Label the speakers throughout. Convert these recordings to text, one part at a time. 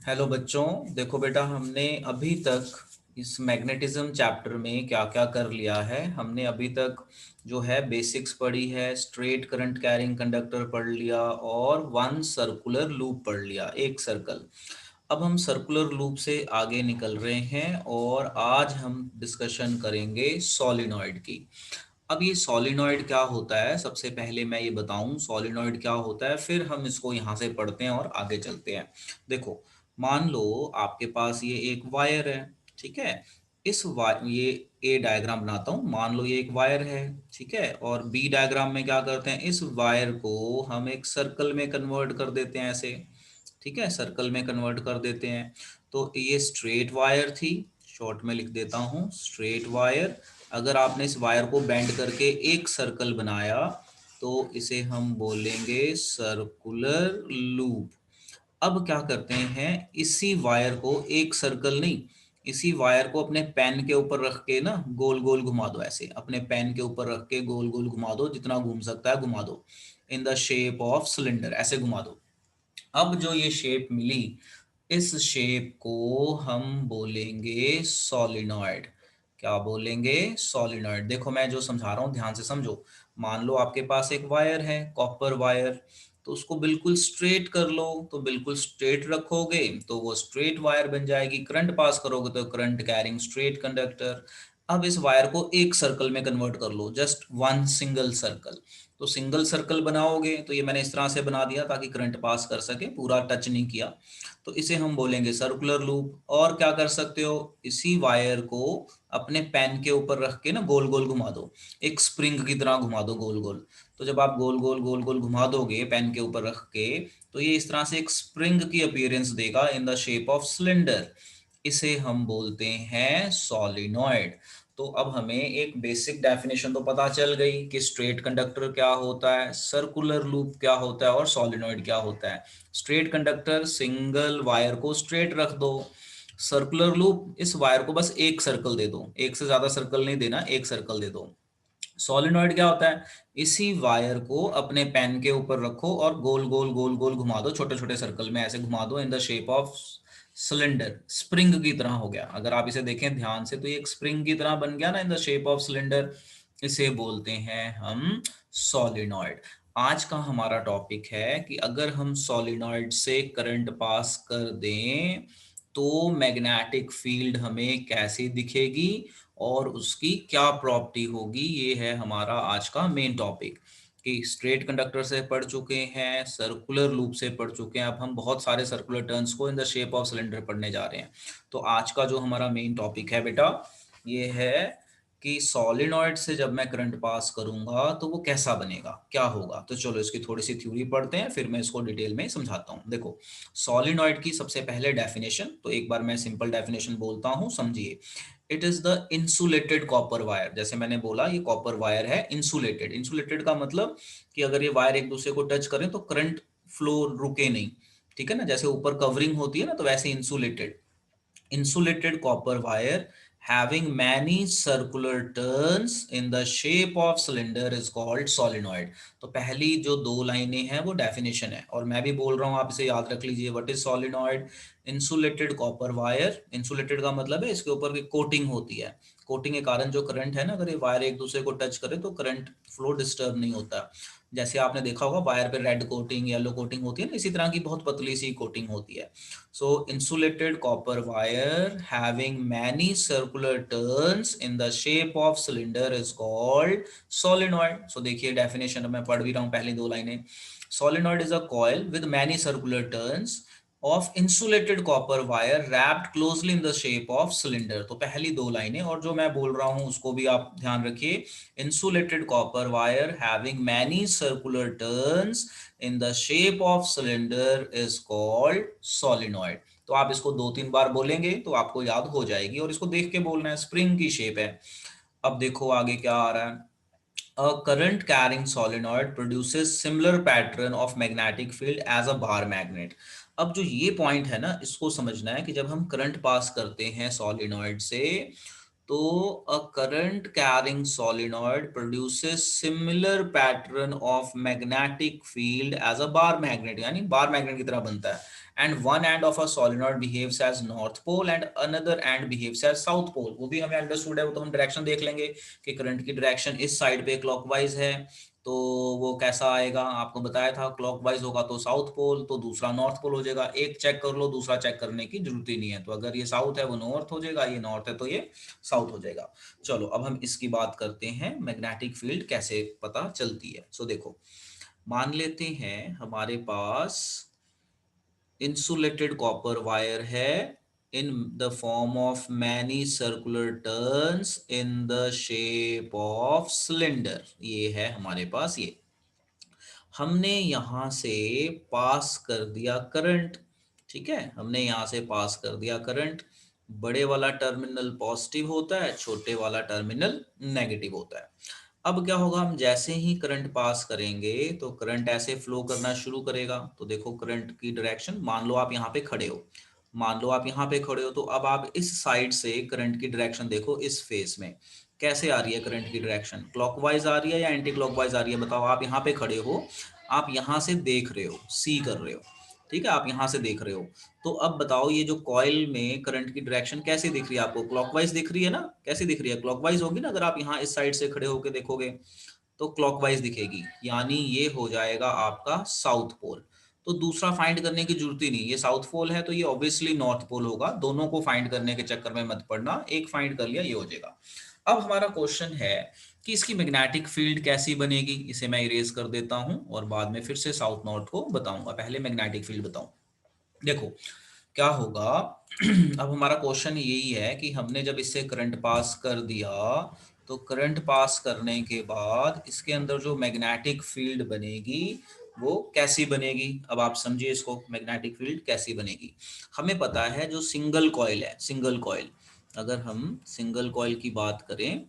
Speaker 1: Hello बच्चों, देखो बेटा, हमने अभी तक इस मैग्नेटिज्म चैप्टर में क्या क्या कर लिया है। हमने अभी तक जो है बेसिक्स पढ़ी है, स्ट्रेट करंट कैरिंग कंडक्टर पढ़ लिया और वन सर्कुलर लूप पढ़ लिया, एक सर्कल। अब हम सर्कुलर लूप से आगे निकल रहे हैं और आज हम डिस्कशन करेंगे सोलिनॉइड की। अब ये सोलिनॉइड क्या होता है, सबसे पहले मैं ये बताऊं सोलिनॉइड क्या होता है, फिर हम इसको यहाँ से पढ़ते हैं और आगे चलते हैं। देखो, मान लो आपके पास ये एक वायर है, ठीक है। ये ए डायग्राम बनाता हूँ। मान लो ये एक वायर है, ठीक है, और बी डायग्राम में क्या करते हैं, इस वायर को हम एक सर्कल में कन्वर्ट कर देते हैं ऐसे, ठीक है, सर्कल में कन्वर्ट कर देते हैं। तो ये स्ट्रेट वायर थी, शॉर्ट में लिख देता हूँ स्ट्रेट वायर। अगर आपने इस वायर को बेंड करके एक सर्कल बनाया तो इसे हम बोलेंगे सर्कुलर लूप। अब क्या करते हैं, इसी वायर को, एक सर्कल नहीं, इसी वायर को अपने पेन के ऊपर रख के ना गोल गोल घुमा दो, ऐसे अपने पेन के ऊपर रख के गोल गोल घुमा दो, जितना घूम सकता है घुमा दो, in the shape of cylinder, ऐसे घुमा दो। अब जो ये शेप मिली, इस शेप को हम बोलेंगे सोलिनॉइड। क्या बोलेंगे? सोलिनॉइड। देखो मैं जो समझा रहा हूँ ध्यान से समझो। मान लो आपके पास एक वायर है, कॉपर वायर, तो उसको बिल्कुल स्ट्रेट कर लो, तो बिल्कुल स्ट्रेट रखोगे तो वो स्ट्रेट वायर बन जाएगी। करंट पास करोगे तो करंट कैरिंग स्ट्रेट कंडक्टर। अब इस वायर को एक सर्कल में कन्वर्ट कर लो, जस्ट वन सिंगल सर्कल। तो सिंगल सर्कल बनाओगे तो ये मैंने इस तरह से बना दिया ताकि करंट पास कर सके, पूरा टच नहीं किया। तो इसे हम बोलेंगे सर्कुलर लूप। और क्या कर सकते हो, इसी वायर को अपने पेन के ऊपर रख के ना गोल गोल घुमा दो, एक स्प्रिंग की तरह घुमा दो गोल गोल। तो जब आप गोल गोल घुमा दोगे पेन के ऊपर रख के, तो ये इस तरह से एक स्प्रिंग की अपीयरेंस देगा in the shape of cylinder. इसे हम बोलते हैं सोलिनॉइड। तो अब हमें एक बेसिक डेफिनेशन तो पता चल गई कि स्ट्रेट कंडक्टर क्या होता है, सर्कुलर लूप क्या होता है और सोलिनॉइड क्या होता है। स्ट्रेट कंडक्टर, सिंगल वायर को स्ट्रेट रख दो। सर्कुलर लूप, इस वायर को बस एक सर्कल दे दो, एक से ज्यादा सर्कल नहीं देना, एक सर्कल दे दो। सोलिनॉइड क्या होता है, इसी वायर को अपने पेन के ऊपर रखो और गोल गोल घुमा दो, छोटे छोटे सर्कल में ऐसे घुमा दो in the shape of cylinder. Spring की तरह हो गया, अगर आप इसे देखें ध्यान से तो ये एक स्प्रिंग की तरह बन गया ना, in the shape of cylinder. इसे बोलते हैं हम सोलिनॉइड। आज का हमारा टॉपिक है कि अगर हम सोलिनॉइड से करंट पास कर दें तो मैग्नेटिक फील्ड हमें कैसे दिखेगी और उसकी क्या प्रॉपर्टी होगी। ये है हमारा आज का मेन टॉपिक। कि स्ट्रेट कंडक्टर से पढ़ चुके हैं, सर्कुलर लूप से पढ़ चुके हैं, अब हम बहुत सारे सर्कुलर टर्न्स को in the shape of cylinder पढ़ने जा रहे हैं। तो आज का जो हमारा मेन टॉपिक है बेटा, ये है कि सॉलिनॉइड से जब मैं करंट पास करूंगा तो वो कैसा बनेगा, क्या होगा। तो चलो इसकी थोड़ी सी थ्योरी पढ़ते हैं, फिर मैं इसको डिटेल में समझाता हूँ। देखो, सॉलिनॉइड की सबसे पहले डेफिनेशन, तो एक बार मैं सिंपल डेफिनेशन बोलता हूँ, समझिए। It is the insulated copper wire. जैसे मैंने बोला ये कॉपर वायर है इंसुलेटेड। इंसुलेटेड का मतलब कि अगर ये वायर एक दूसरे को टच करें तो करंट फ्लो रुके नहीं, ठीक है ना, जैसे ऊपर कवरिंग होती है ना, तो वैसे insulated. insulated copper wire having many circular turns in the shape of cylinder is called solenoid। तो पहली जो दो लाइनें हैं वो डेफिनेशन है, और मैं भी बोल रहा हूँ, आप इसे याद रख लीजिए। What is solenoid? Insulated copper wire. Insulated का मतलब है इसके ऊपर की कोटिंग होती है, कोटिंग के कारण जो करंट है ना, अगर ये वायर एक दूसरे को टच करे तो करंट फ्लो डिस्टर्ब नहीं होता। जैसे आपने देखा होगा वायर पे रेड कोटिंग येलो कोटिंग होती है ना, इसी तरह की बहुत पतली सी कोटिंग होती है। So insulated copper wire having many circular turns in the shape of cylinder is called solenoid। So देखिए डेफिनेशन मैं पढ़ भी रहा हूँ पहली दो लाइनें। Solenoid is a coil with many circular turns of insulated copper wire wrapped closely in the shape of cylinder। तो पहली दो लाइनें, और जो मैं बोल रहा हूँ उसको भी आप ध्यान रखिए। Insulated copper wire having many circular turns in the shape of cylinder is called solenoid। तो आप इसको दो तीन बार बोलेंगे तो आपको याद हो जाएगी, और इसको देख के बोलना है, स्प्रिंग की शेप है। अब देखो आगे क्या आ रहा है। A current carrying solenoid produces similar pattern of magnetic field as a bar magnet। अब जो ये पॉइंट है ना, इसको समझना है कि जब हम करंट पास करते हैं सोलिनॉइड से, तो a current carrying solenoid produces similar pattern of magnetic field as a bar magnet, यानी बार मैग्नेट की तरह बनता है। And one end of a solenoid behaves as north pole and another end behaves as south pole. वो भी हमें understood है, वो तो हम डायरेक्शन देख लेंगे कि करंट की डायरेक्शन इस साइड पे क्लॉकवाइज है तो वो कैसा आएगा, आपको बताया था क्लॉकवाइज होगा तो साउथ पोल, तो दूसरा नॉर्थ पोल हो जाएगा। एक चेक कर लो, दूसरा चेक करने की जरूरत ही नहीं है। तो अगर ये साउथ है वो नॉर्थ हो जाएगा, ये नॉर्थ है तो ये साउथ हो जाएगा। चलो अब हम इसकी बात करते हैं मैग्नेटिक फील्ड कैसे पता चलती है। सो देखो, मान लेते हैं हमारे पास इंसुलेटेड कॉपर वायर है in the form of many circular turns in the shape of cylinder। ये है हमारे पास, ये हमने यहां से पास कर दिया करंट। ठीक है, हमने यहां से पास कर दिया करंट। बड़े वाला टर्मिनल पॉजिटिव होता है, छोटे वाला टर्मिनल नेगेटिव होता है। अब क्या होगा, हम जैसे ही करंट पास करेंगे तो करंट ऐसे फ्लो करना शुरू करेगा। तो देखो करंट की डायरेक्शन, मान लो आप यहाँ पे खड़े हो, मान लो आप यहाँ पे खड़े हो, तो अब आप इस साइड से करंट की डायरेक्शन देखो, इस फेस में कैसे आ रही है करंट की डायरेक्शन, क्लॉकवाइज आ रही है या एंटी क्लॉकवाइज आ रही है, बताओ। आप यहाँ पे खड़े हो, आप यहाँ से देख रहे हो, सी कर रहे हो, ठीक है, आप यहाँ से देख रहे हो। तो अब बताओ ये जो कॉइल में करंट की डायरेक्शन कैसे दिख रही है आपको, क्लॉकवाइज दिख रही है ना, कैसी दिख रही है, क्लॉकवाइज होगी ना। अगर आप यहाँ इस साइड से खड़े होकर देखोगे तो क्लॉकवाइज दिखेगी, यानी ये हो जाएगा आपका साउथ पोल। तो दूसरा फाइंड करने की जरूरत ही नहीं, ये साउथ पोल है तो ये ऑब्वियसली नॉर्थ पोल होगा। दोनों को फाइंड करने के चक्कर में मत पड़ना, एक फाइंड कर लिया ये हो जाएगा। अब हमारा क्वेश्चन है कि इसकी मैग्नेटिक फील्ड कैसी बनेगी। इसे मैं इरेज कर देता हूं और बाद में फिर से साउथ नॉर्थ को बताऊंगा, पहले मैग्नेटिक फील्ड बताऊं। देखो क्या होगा अब हमारा क्वेश्चन यही है कि हमने जब इससे करंट पास कर दिया तो करंट पास करने के बाद इसके अंदर जो मैग्नेटिक फील्ड बनेगी वो कैसी बनेगी। अब आप समझिए इसको, मैग्नेटिक फील्ड कैसी बनेगी। हमें पता है जो सिंगल कॉइल है, सिंगल कॉइल, अगर हम सिंगल कॉइल की बात करें,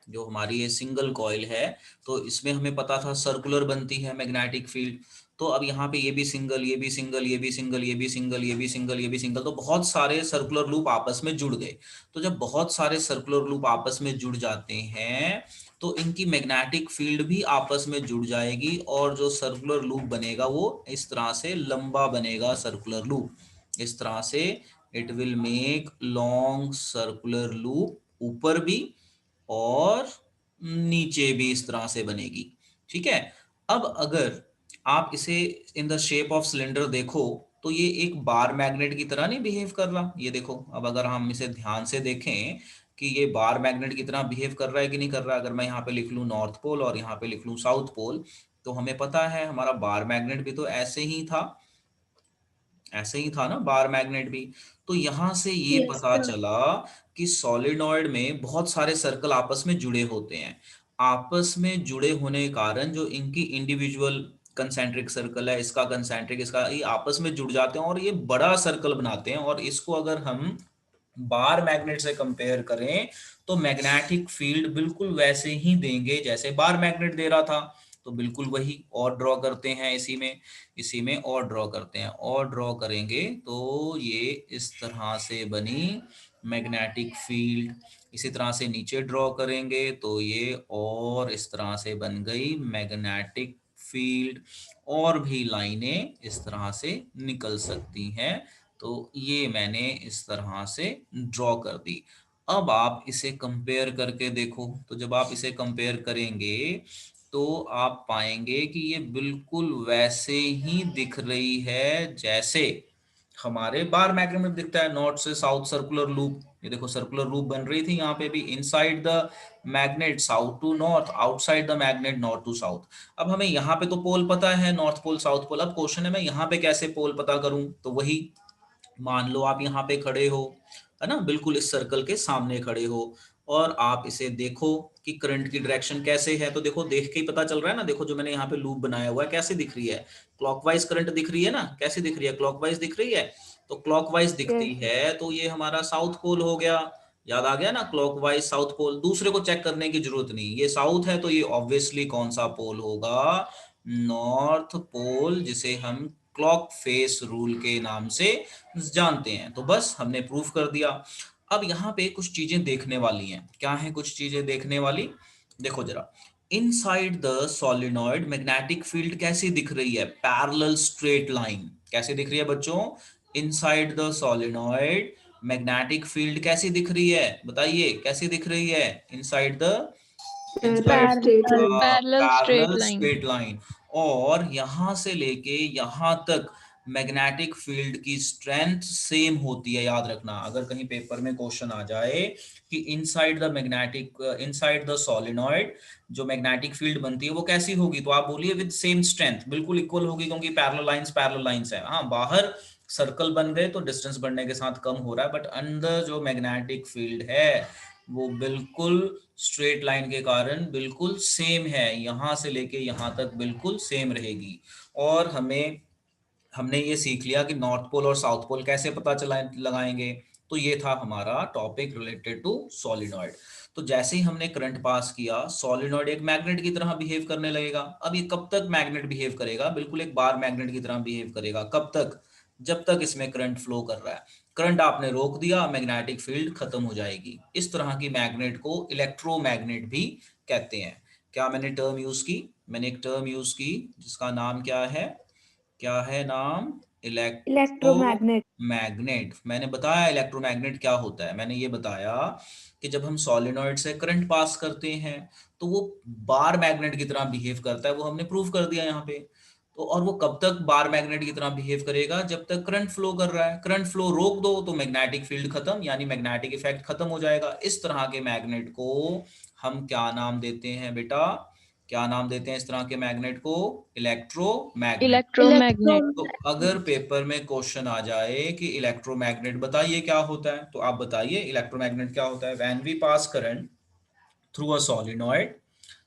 Speaker 1: जो हमारी ये सिंगल कॉइल है तो इसमें हमें पता था सर्कुलर बनती है मैग्नेटिक फील्ड। तो अब यहाँ पे ये भी सिंगल, ये भी सिंगल, ये भी सिंगल, ये भी सिंगल, ये भी सिंगल, ये भी सिंगल, तो बहुत सारे सर्कुलर लूप आपस में जुड़ गए। तो जब बहुत सारे सर्कुलर लूप आपस में जुड़ जाते हैं तो इनकी मैग्नेटिक फील्ड भी आपस में जुड़ जाएगी और जो सर्कुलर लूप बनेगा वो इस तरह से लंबा बनेगा, सर्कुलर लूप इस तरह से it will make long circular loop, ऊपर भी और नीचे भी इस तरह से बनेगी। ठीक है, अब अगर आप इसे in the shape of cylinder देखो तो ये एक बार मैग्नेट की तरह नहीं बिहेव कर रहा। ये देखो, अब अगर हम इसे ध्यान से देखें कि ये बार मैग्नेट की तरह बिहेव कर रहा है कि नहीं कर रहा। अगर मैं यहाँ पे लिख लूँ नॉर्थ पोल और यहाँ पे लिख लूँ साउथ पोल, तो हमें पता है हमारा बार मैग्नेट भी तो ऐसे ही था, ऐसे ही था ना बार मैग्नेट भी। तो यहां से ये
Speaker 2: यस
Speaker 1: पता
Speaker 2: सर।
Speaker 1: चला कि सॉलिनॉइड में बहुत सारे सर्कल आपस में जुड़े होते हैं। आपस में जुड़े होने के कारण जो इनकी इंडिविजुअल कंसेंट्रिक सर्कल है, इसका कंसेंट्रिक, इसका, ये आपस में जुड़ जाते हैं और ये बड़ा सर्कल बनाते हैं। और इसको अगर हम बार मैग्नेट से कंपेयर करें तो मैग्नेटिक फील्ड बिल्कुल वैसे ही देंगे जैसे बार मैग्नेट दे रहा था। तो बिल्कुल वही और ड्रॉ करते हैं इसी में, इसी में और ड्रॉ करते हैं, और ड्रॉ करेंगे तो ये इस तरह से बनी मैग्नेटिक फील्ड। इसी तरह से नीचे ड्रॉ करेंगे तो ये और इस तरह से बन गई मैग्नेटिक फील्ड। और भी लाइनें इस तरह से निकल सकती हैं। तो ये मैंने इस तरह से ड्रॉ कर दी। अब आप इसे कंपेयर करके देखो, तो जब आप इसे कंपेयर करेंगे तो आप पाएंगे कि ये बिल्कुल वैसे ही दिख रही है जैसे हमारे बार मैग्नेट में दिखता है, नॉर्थ से साउथ सर्कुलर लूप। ये देखो सर्कुलर लूप बन रही थी यहाँ पे भी, inside the magnet south to north, outside the magnet north to south. अब हमें यहाँ पे तो पोल पता है, नॉर्थ पोल साउथ पोल। अब क्वेश्चन है मैं यहाँ पे कैसे पोल पता करूं। तो वही, मान लो आप यहाँ पे खड़े हो, है ना, बिल्कुल इस सर्कल के सामने खड़े हो और आप इसे देखो कि करंट की डायरेक्शन कैसे है। तो देखो देख के ही पता चल रहा है ना, देखो जो मैंने यहाँ पे लूप बनाया हुआ है कैसे दिख रही है, क्लॉकवाइज करंट दिख रही है ना, कैसे दिख रही है, क्लॉकवाइज दिख रही है। तो क्लॉकवाइज दिखती
Speaker 2: यस।
Speaker 1: है तो ये हमारा साउथ पोल हो गया। याद आ गया ना, क्लॉकवाइज साउथ पोल, दूसरे को चेक करने की जरूरत नहीं, ये साउथ है तो ये ऑब्वियसली कौन सा पोल होगा, नॉर्थ पोल, जिसे हम क्लॉक फेस रूल के नाम से जानते हैं। तो बस हमने प्रूफ कर दिया। अब यहाँ पे कुछ चीजें देखने वाली हैं। क्या है कुछ चीजें देखने वाली, देखो जरा, inside the solenoid magnetic field कैसी दिख रही है? Parallel straight line. कैसी दिख रही है बच्चों? Inside the solenoid magnetic field कैसी दिख रही है? बताइए कैसी दिख रही है? Inside the
Speaker 2: parallel straight line.
Speaker 3: Parallel straight
Speaker 1: parallel
Speaker 3: line.
Speaker 1: Straight line. और यहां से लेके यहां तक मैग्नेटिक फील्ड की स्ट्रेंथ सेम होती है। याद रखना, अगर कहीं पेपर में क्वेश्चन आ जाए कि इनसाइड द सोलिनॉइड जो मैग्नेटिक फील्ड बनती है वो कैसी होगी, तो आप बोलिए विद सेम स्ट्रेंथ, बिल्कुल इक्वल होगी, क्योंकि पैरेलल लाइंस है। हाँ, बाहर सर्कल बन गए तो डिस्टेंस बढ़ने के साथ कम हो रहा है, बट अंदर जो मैग्नेटिक फील्ड है वो बिल्कुल स्ट्रेट लाइन के कारण बिल्कुल सेम है, यहां से लेके यहां तक बिल्कुल सेम रहेगी। और हमने ये सीख लिया कि नॉर्थ पोल और साउथ पोल कैसे पता चला लगाएंगे। तो ये था हमारा टॉपिक रिलेटेड टू सॉलिनॉइड। तो जैसे ही हमने करंट पास किया, सॉलिनॉइड एक मैग्नेट की तरह बिहेव करने लगेगा। अब ये कब तक मैग्नेट बिहेव करेगा? बिल्कुल एक बार मैग्नेट की तरह बिहेव करेगा। कब तक? जब तक इसमें करंट फ्लो कर रहा है। करंट आपने रोक दिया, मैग्नेटिक फील्ड खत्म हो जाएगी। इस तरह की मैग्नेट को इलेक्ट्रोमैग्नेट भी कहते हैं। क्या मैंने टर्म यूज की? मैंने एक टर्म यूज की जिसका नाम क्या है? क्या है नाम?
Speaker 2: इलेक्ट्रोमैग्नेट।
Speaker 1: इलेक्ट्रोमैग्नेट। मैंने बताया इलेक्ट्रोमैग्नेट क्या होता है। मैंने ये बताया कि जब हम सॉलिनॉइड से करंट पास करते हैं तो वो बार मैग्नेट की तरह बिहेव करता है। वो हमने प्रूव कर दिया यहाँ पे। तो और वो कब तक बार मैग्नेट की तरह बिहेव करेगा? जब तक करंट फ्लो कर रहा है। करंट फ्लो रोक दो तो मैग्नेटिक फील्ड खत्म, यानी मैग्नेटिक इफेक्ट खत्म हो जाएगा। इस तरह के मैग्नेट को हम क्या नाम देते हैं बेटा? क्या नाम देते हैं इस तरह के मैग्नेट को? इलेक्ट्रोमैग्नेट।
Speaker 3: इलेक्ट्रोमैग्नेट।
Speaker 1: तो अगर पेपर में क्वेश्चन आ जाए कि इलेक्ट्रोमैग्नेट बताइए क्या होता है, तो आप बताइए इलेक्ट्रोमैग्नेट क्या होता है। When we pass current through a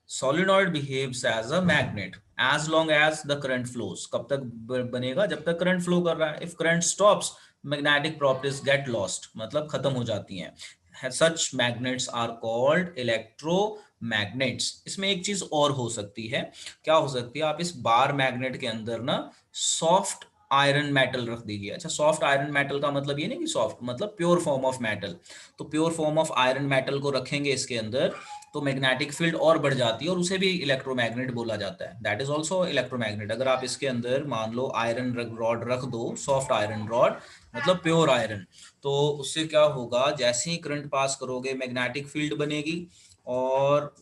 Speaker 1: solenoid behaves as a magnet as long as the current flows। कब तक बनेगा? जब तक करंट फ्लो कर रहा है। if current stops, magnetic properties get lost, मतलब खत्म हो जाती हैं। such magnets are called electromagnets। इसमें एक चीज और हो सकती है। क्या हो सकती है? आप इस बार मैग्नेट के अंदर ना सॉफ्ट आयरन मेटल रख दीजिए। अच्छा, सॉफ्ट आयरन मेटल का मतलब ये नहीं कि सॉफ्ट मतलब प्योर फॉर्म ऑफ मेटल। तो pure form of iron metal को रखेंगे इसके अंदर तो मैग्नेटिक फील्ड और बढ़ जाती है और उसे भी इलेक्ट्रोमैग्नेट बोला जाता है। That is also electromagnet. अगर आप इसके अंदर मान लो आयरन रॉड रख दो, सॉफ्ट आयरन रॉड मतलब प्योर आयरन, तो उससे क्या होगा? जैसे ही करंट पास करोगे मैग्नेटिक फील्ड बनेगी और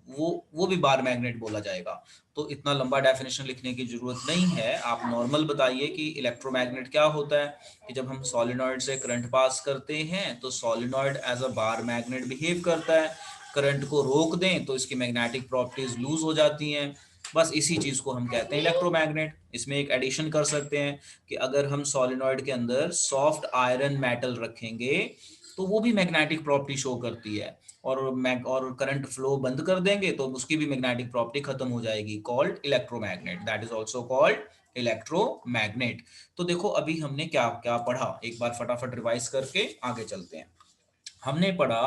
Speaker 1: वो भी बार मैग्नेट बोला जाएगा। तो इतना लंबा डेफिनेशन लिखने की जरूरत नहीं है। आप नॉर्मल बताइए कि इलेक्ट्रोमैग्नेट क्या होता है। कि जब हम सोलिनॉइड से करंट पास करते हैं तो solenoid as a bar magnet behave करता है। करंट को रोक दें तो इसकी मैग्नेटिक प्रॉपर्टीज लूज हो जाती हैं। बस इसी चीज को हम कहते हैं इलेक्ट्रोमैग्नेट। इसमें एक एडिशन कर सकते हैं कि अगर हम सोलिनॉइड के अंदर सॉफ्ट आयरन मेटल रखेंगे तो वो भी मैग्नेटिक प्रॉपर्टी शो करती है। और करंट फ्लो बंद कर देंगे तो उसकी भी मैग्नेटिक प्रॉपर्टी खत्म हो जाएगी। Called electromagnet. That is also called electromagnet. तो देखो अभी हमने क्या क्या पढ़ा, एक बार फटाफट रिवाइज करके आगे चलते हैं। हमने पढ़ा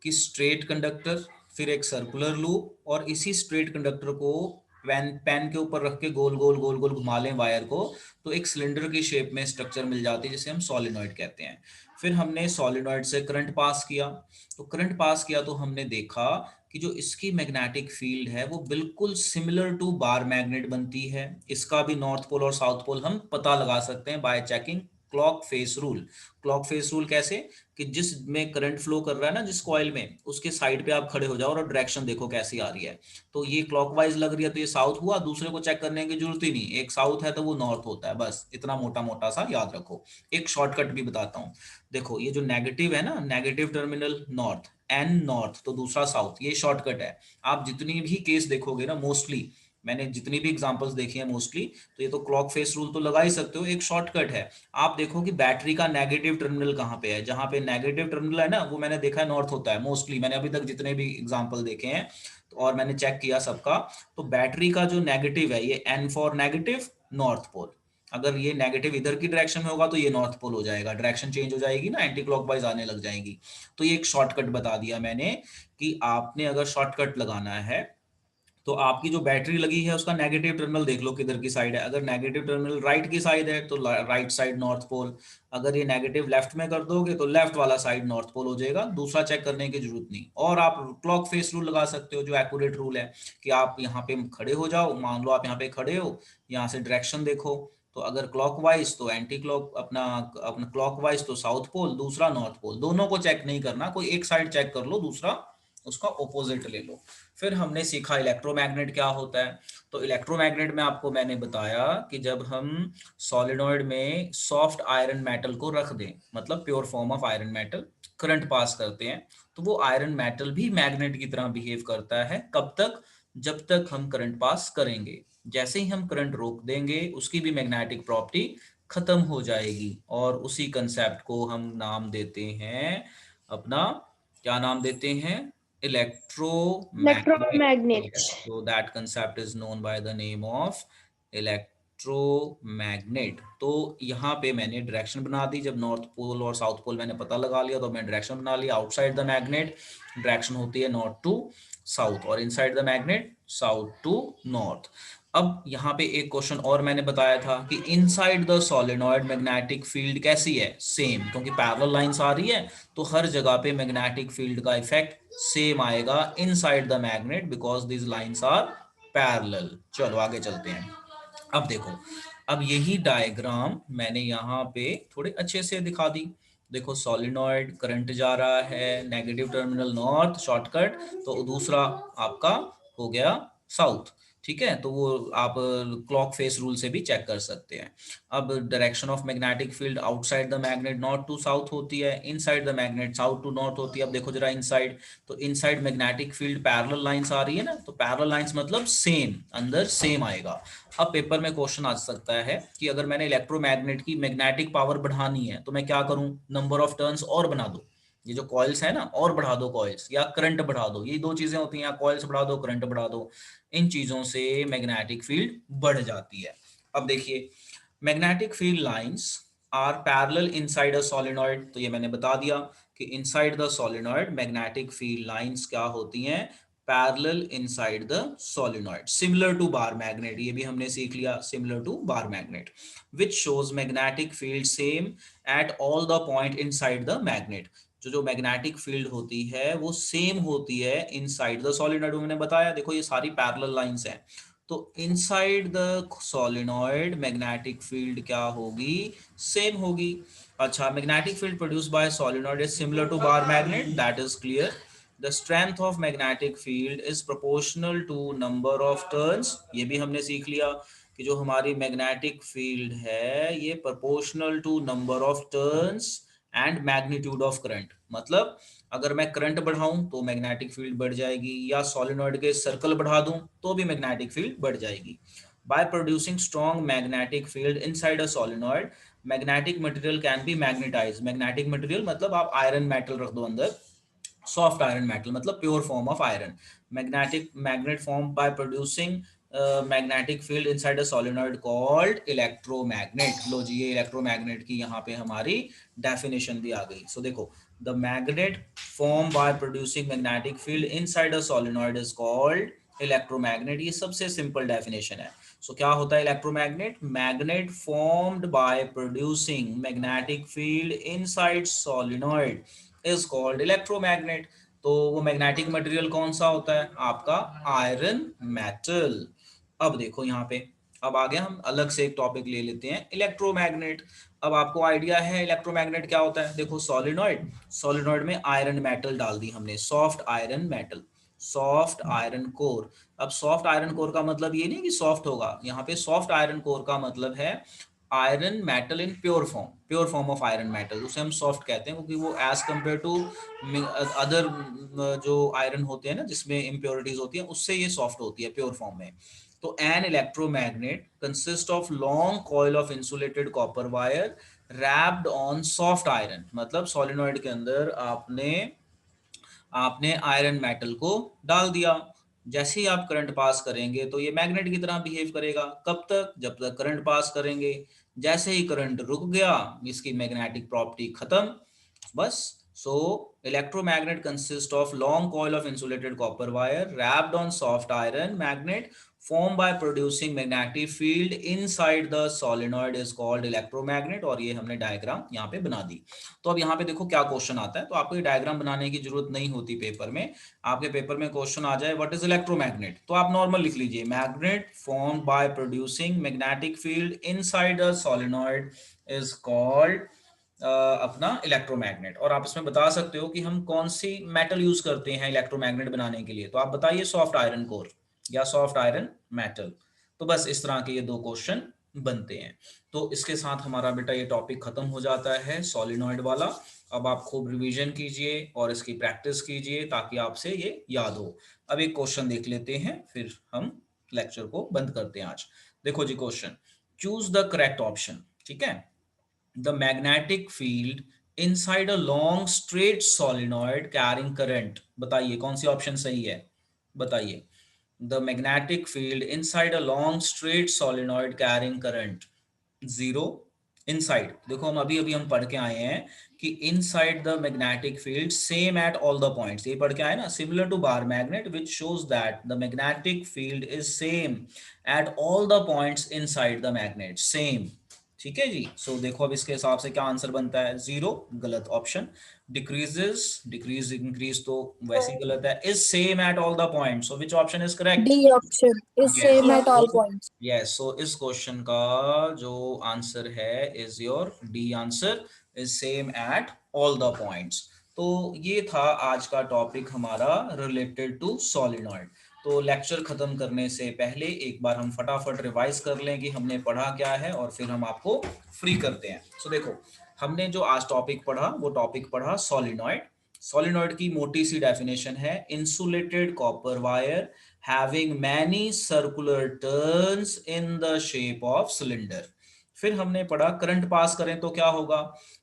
Speaker 1: कि स्ट्रेट कंडक्टर, फिर एक सर्कुलर लूप, और इसी स्ट्रेट कंडक्टर को पेन के ऊपर रख के गोल गोल गोल गोल घुमा लें वायर को तो एक सिलेंडर की शेप में स्ट्रक्चर मिल जाती है जिसे हम सोलिनॉइड कहते हैं। फिर हमने सोलिनॉइड से करंट पास किया। तो करंट पास किया तो हमने देखा कि जो इसकी मैग्नेटिक फील्ड है वो बिल्कुल सिमिलर टू बार मैग्नेट बनती है। इसका भी नॉर्थ पोल और साउथ पोल हम पता लगा सकते हैं bye checking clock face rule. Clock face rule कैसे? कि जिस में करंट फ्लो कर रहा है ना जिस कॉइल में, उसके साइड पे आप खड़े हो जाओ और डायरेक्शन देखो कैसी आ रही है। तो ये क्लॉकवाइज लग रही है तो ये साउथ हुआ, दूसरे को चेक करने की जरूरत ही नहीं, एक साउथ है तो वो नॉर्थ होता है। बस इतना मोटा मोटा सा याद रखो। एक शॉर्टकट भी बताता हूँ। देखो ये जो नेगेटिव है ना, negative terminal north, N north तो दूसरा साउथ, ये शॉर्टकट है। आप जितनी भी केस देखोगे ना, मोस्टली मैंने जितनी भी एग्जांपल्स देखी है मोस्टली, तो ये तो क्लॉक फेस रूल तो लगा ही सकते हो, एक शॉर्टकट है। आप देखो कि बैटरी का नेगेटिव टर्मिनल कहाँ पे है। जहां पे नेगेटिव टर्मिनल है ना वो मैंने देखा है नॉर्थ होता है मोस्टली, मैंने अभी तक जितने भी एग्जांपल देखे हैं तो और मैंने चेक किया सबका। तो बैटरी का जो नेगेटिव है ये N for negative, north pole. अगर ये नेगेटिव इधर की डायरेक्शन में होगा तो ये नॉर्थ पोल हो जाएगा, डायरेक्शन चेंज हो जाएगी ना, एंटी क्लॉकवाइज आने लग जाएगी। तो ये एक शॉर्टकट बता दिया मैंने कि आपने अगर शॉर्टकट लगाना है तो आपकी जो बैटरी लगी है उसका नेगेटिव टर्मिनल देख लो किधर की साइड है। अगर नेगेटिव टर्मिनल राइट की साइड है तो राइट साइड नॉर्थ पोल, अगर ये नेगेटिव लेफ्ट में कर दोगे तो लेफ्ट वाला साइड नॉर्थ पोल हो जाएगा। दूसरा चेक करने की जरूरत नहीं। और आप क्लॉक फेस रूल लगा सकते हो, जो एक्यूरेट रूल है कि आप यहाँ पे खड़े हो जाओ, मान लो आप यहाँ पे खड़े हो, यहाँ से डायरेक्शन देखो, तो अगर क्लॉकवाइज तो एंटी क्लॉक, अपना अपना क्लॉकवाइज तो साउथ पोल, दूसरा नॉर्थ पोल। दोनों को चेक नहीं करना, कोई एक साइड चेक कर लो, दूसरा उसका ऑपोजिट ले लो। फिर हमने सीखा इलेक्ट्रोमैग्नेट क्या होता है। तो इलेक्ट्रोमैग्नेट में आपको मैंने बताया कि जब हम सॉलिनॉइड में सॉफ्ट आयरन मेटल को रख दें, मतलब pure form of iron metal, current pass करते हैं, तो वो आयरन मेटल भी मैग्नेट की तरह बिहेव करता है। कब तक? जब तक हम करंट पास करेंगे। जैसे ही हम करंट रोक देंगे उसकी भी मैग्नेटिक प्रॉपर्टी खत्म हो जाएगी। और उसी कंसेप्ट को हम नाम देते हैं अपना, क्या नाम देते हैं? Electromagnet.
Speaker 2: Electromagnets.
Speaker 1: Yes. So that concept is known by the name of electromagnet. तो यहाँ पे मैंने डायरेक्शन बना दी, जब नॉर्थ पोल और साउथ पोल मैंने पता लगा लिया तो मैंने डायरेक्शन बना लिया। आउटसाइड द मैग्नेट डायरेक्शन होती है नॉर्थ टू साउथ, और inside the magnet south to north. अब यहाँ पे एक क्वेश्चन और मैंने बताया था कि inside the solenoid magnetic field कैसी है? सेम, क्योंकि पैरेलल लाइंस आ रही है तो हर जगह पे मैग्नेटिक फील्ड का इफेक्ट सेम आएगा inside the magnet, because this lines are parallel. चलो आगे चलते हैं। अब देखो, अब यही डायग्राम मैंने यहाँ पे थोड़े अच्छे से दिखा दी। देखो सॉलिनॉइड, करंट जा रहा है, नेगेटिव टर्मिनल नॉर्थ शॉर्टकट, तो दूसरा आपका हो गया साउथ। ठीक है, तो वो आप क्लॉक फेस रूल से भी चेक कर सकते हैं। अब direction of magnetic field outside the magnet north to south होती है, inside the magnet south to north होती है। अब देखो जरा इनसाइड, तो inside magnetic field parallel lines आ रही है ना, तो पैरेलल लाइंस मतलब सेम, अंदर सेम आएगा। अब पेपर में क्वेश्चन आ सकता है कि अगर मैंने इलेक्ट्रोमैग्नेट की मैग्नेटिक पावर बढ़ानी है तो मैं क्या करूं? नंबर ऑफ टर्न्स और बना दो, ये जो कॉइल्स है ना, और बढ़ा दो कॉइल्स, या करंट बढ़ा दो। ये दो चीजें होती हैं, या कॉइल्स बढ़ा दो, करंट बढ़ा दो। इन चीजों से मैग्नेटिक फील्ड बढ़ जाती है। अब देखिए, magnetic field lines are parallel inside a solenoid, तो ये मैंने बता दिया कि inside the solenoid magnetic field lines क्या होती हैं? Parallel inside the solenoid, similar to bar magnet, ये भी हमने सीख लिया, similar to bar magnet, which shows magnetic field same at all the point inside the magnet. जो मैग्नेटिक फील्ड होती है वो सेम होती है इनसाइड द सोलेनॉइड। मैंने बताया, देखो ये सारी पैरेलल लाइंस हैं, तो inside the solenoid magnetic field क्या होगी? सेम होगी। अच्छा, magnetic field produced by solenoid is similar to bar magnet, that is clear. The strength of magnetic field is proportional to number of turns, ये भी हमने सीख लिया कि जो हमारी मैग्नेटिक फील्ड है ये proportional to number of turns and magnitude of current. मतलब अगर मैं करंट बढ़ाऊं तो मैग्नेटिक फील्ड बढ़ जाएगी, या सोलेनॉइड के सर्कल बढ़ा दूं तो भी मैग्नेटिक फील्ड बढ़ जाएगी। By producing strong magnetic field inside a solenoid, magnetic material can be magnetize. Magnetic material मतलब आप आयरन मेटल रख दो अंदर, सॉफ्ट आयरन मेटल मतलब pure form of iron. Magnetic magnet form by producing magnetic field inside a solenoid called electromagnet. लो जी, ये electromagnet की यहाँ पे हमारी डेफिनेशन भी आ गई। सो देखो, the magnet form by producing magnetic field inside a solenoid is called electromagnet. ये सबसे सिंपल डेफिनेशन है। सो क्या होता है electromagnet? Magnet formed by producing magnetic field inside solenoid is called electromagnet. तो वो मैग्नेटिक मटेरियल कौन सा होता है? आपका आयरन मेटल। अब देखो यहाँ पे, अब आगे हम अलग से एक टॉपिक ले लेते हैं, इलेक्ट्रोमैग्नेट। अब आपको आइडिया है इलेक्ट्रोमैग्नेट क्या होता है? देखो सॉलिनॉइड, सॉलिनॉइड में आयरन मेटल डाल दी हमने, soft iron metal, soft iron core. अब सॉफ्ट आयरन कोर का मतलब ये नहीं कि सॉफ्ट होगा, यहाँ पे सॉफ्ट आयरन कोर का मतलब है iron metal in pure form, pure form of iron metal, उसे हम सॉफ्ट कहते हैं, क्योंकि वो एज कम्पेयर टू अदर जो आयरन होते हैं ना जिसमें इम्प्योरिटीज होती हैं, उससे ये सॉफ्ट होती है प्योर फॉर्म में। तो an electromagnet consist of long coil of insulated copper wire wrapped on soft iron. मतलब सोलिनॉइड के अंदर आपने आपने आयरन मेटल को डाल दिया, जैसे ही आप करंट पास करेंगे तो ये मैग्नेट की तरह बिहेव करेगा। कब तक? जब तक करंट पास करेंगे। जैसे ही करंट रुक गया इसकी मैग्नेटिक प्रॉपर्टी खत्म, बस So electromagnet consists of long coil of insulated copper wire wrapped on soft iron magnet formed by producing magnetic field inside the solenoid is called electromagnet। और ये हमने डायग्राम यहाँ पे बना दी। तो अब यहाँ पे देखो क्या क्वेश्चन आता है। तो आपको ये डायग्राम बनाने की जरूरत नहीं होती पेपर में। आपके पेपर में क्वेश्चन आ जाए व्हाट इज इलेक्ट्रोमैग्नेट, तो आप नॉर्मल लिख लीजिए magnet formed by producing magnetic field inside a solenoid is called अपना इलेक्ट्रोमैग्नेट। और आप इसमें बता सकते हो कि हम कौन सी मेटल यूज करते हैं इलेक्ट्रोमैग्नेट बनाने के लिए। तो आप बताइए सॉफ्ट आयरन कोर या सॉफ्ट आयरन मेटल। तो बस इस तरह के ये दो क्वेश्चन बनते हैं। तो इसके साथ हमारा बेटा ये टॉपिक खत्म हो जाता है सॉलिनॉइड वाला। अब आप खूब रिवीजन कीजिए और इसकी प्रैक्टिस कीजिए ताकि आपसे ये याद हो। अब एक क्वेश्चन देख लेते हैं फिर हम लेक्चर को बंद करते हैं आज। देखो जी question, choose the correct option. ठीक है, the magnetic field inside a long straight solenoid carrying current। बताइए कौन सी ऑप्शन सही है, बताइए। the magnetic field inside a long straight solenoid carrying current, जीरो। इनसाइड देखो हम अभी हम पढ़ के आए हैं कि inside the magnetic field same at all the points, ये पढ़ के आए ना, similar to bar magnet which shows that the magnetic field is same at all the points inside the magnet, same. ठीक है जी। सो देखो अब इसके हिसाब से क्या आंसर बनता है, जीरो, गलत ऑप्शन। डिक्रीजेस, डिक्रीज इंक्रीज तो वैसे ही गलत है। Is same at all the points, so which option is correct.
Speaker 2: D option is
Speaker 1: yes,
Speaker 2: same at all points.
Speaker 1: Yes. So इस क्वेश्चन का जो आंसर है is your D answer, is same at all the points. तो ये था आज का topic हमारा रिलेटेड टू सॉलिनॉइड। तो लेक्चर खत्म करने से पहले एक बार हम फटाफट रिवाइज कर लें कि हमने पढ़ा क्या है और फिर हम आपको फ्री करते हैं। सो देखो हमने जो आज टॉपिक पढ़ा वो टॉपिक पढ़ा सॉलिनॉइड। सॉलिनॉइड की मोटी सी डेफिनेशन है insulated copper wire having many circular turns in the shape of cylinder। फिर हमने पढ़ा करंट पास करें तो क्या होगा।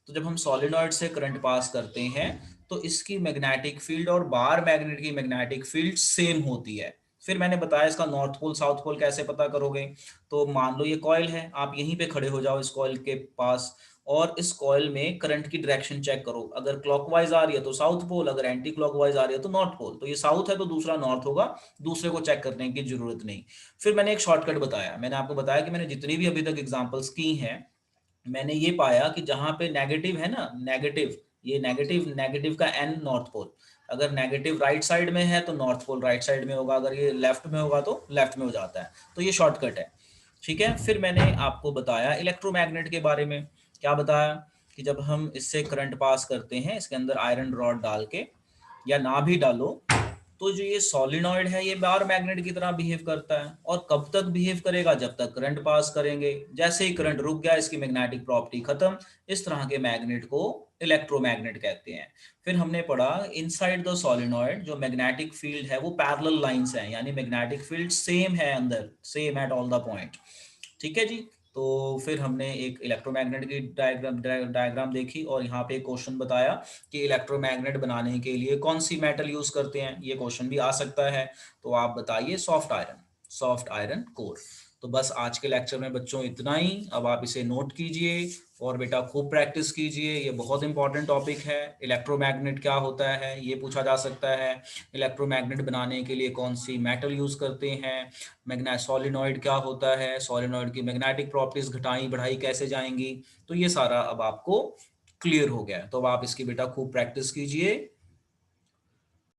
Speaker 1: तो जब हम सॉलिनॉइड से करंट पास करते हैं तो इसकी मैग्नेटिक फील्ड और बार मैग्नेट की मैग्नेटिक फील्ड सेम होती है। फिर मैंने बताया इसका नॉर्थ पोल साउथ पोल कैसे पता करोगे। तो मान लो ये कॉइल है, आप यहीं पे खड़े हो जाओ इस कॉइल के पास और इस कॉइल में करंट की डायरेक्शन चेक करो। अगर क्लॉकवाइज आ रही है तो साउथ पोल, अगर एंटी क्लॉकवाइज आ रही है तो नॉर्थ पोल। तो ये साउथ है तो दूसरा नॉर्थ होगा, दूसरे को चेक करने की जरूरत नहीं। फिर मैंने एक शॉर्टकट बताया, मैंने आपको बताया कि मैंने जितनी भी अभी तक एग्जांपल्स की हैं मैंने ये पाया कि जहां पे नेगेटिव है ना, नेगेटिव, ये नेगेटिव, नेगेटिव का एन नॉर्थ पोल, अगर नेगेटिव राइट साइड में है तो नॉर्थ पोल राइट साइड में होगा, अगर ये लेफ्ट में होगा तो लेफ्ट में हो जाता है। तो ये शॉर्टकट है। ठीक है। फिर मैंने आपको बताया इलेक्ट्रोमैग्नेट के बारे में। क्या बताया कि जब हम इससे करंट पास करते हैं इसके अंदर आयरन रॉड डाल के या ना भी डालो तो जो ये सॉलिनॉइड है ये बार मैग्नेट की तरह बिहेव करता है। और कब तक बिहेव करेगा, जब तक करंट पास करेंगे। जैसे ही करंट रुक गया इसकी मैग्नेटिक प्रॉपर्टी खत्म। इस तरह के मैग्नेट को इलेक्ट्रोमैग्नेट कहते हैं। फिर हमने पढ़ा इनसाइड द सॉलिनॉइड जो मैग्नेटिक फील्ड है वो पैरेलल लाइंस है, यानी मैग्नेटिक फील्ड सेम है अंदर, same at all the point. ठीक है जी। तो फिर हमने एक इलेक्ट्रोमैग्नेट की डायग्राम देखी और यहाँ पे क्वेश्चन बताया कि इलेक्ट्रोमैग्नेट बनाने के लिए कौन सी मेटल यूज करते हैं, ये क्वेश्चन भी आ सकता है। तो आप बताइए soft iron, soft iron core. तो बस आज के लेक्चर में बच्चों इतना ही। अब आप इसे नोट कीजिए और बेटा खूब प्रैक्टिस कीजिए, ये बहुत इंपॉर्टेंट टॉपिक है। इलेक्ट्रोमैग्नेट क्या होता है ये पूछा जा सकता है। इलेक्ट्रोमैग्नेट बनाने के लिए कौन सी मेटल यूज करते हैं, मैग्नेट सॉलिनॉइड क्या होता है, सॉलिनॉइड की मैग्नेटिक प्रॉपर्टीज घटाई बढ़ाई कैसे जाएंगी। तो ये सारा अब आपको क्लियर हो गया है। तो अब आप इसकी बेटा खूब प्रैक्टिस कीजिए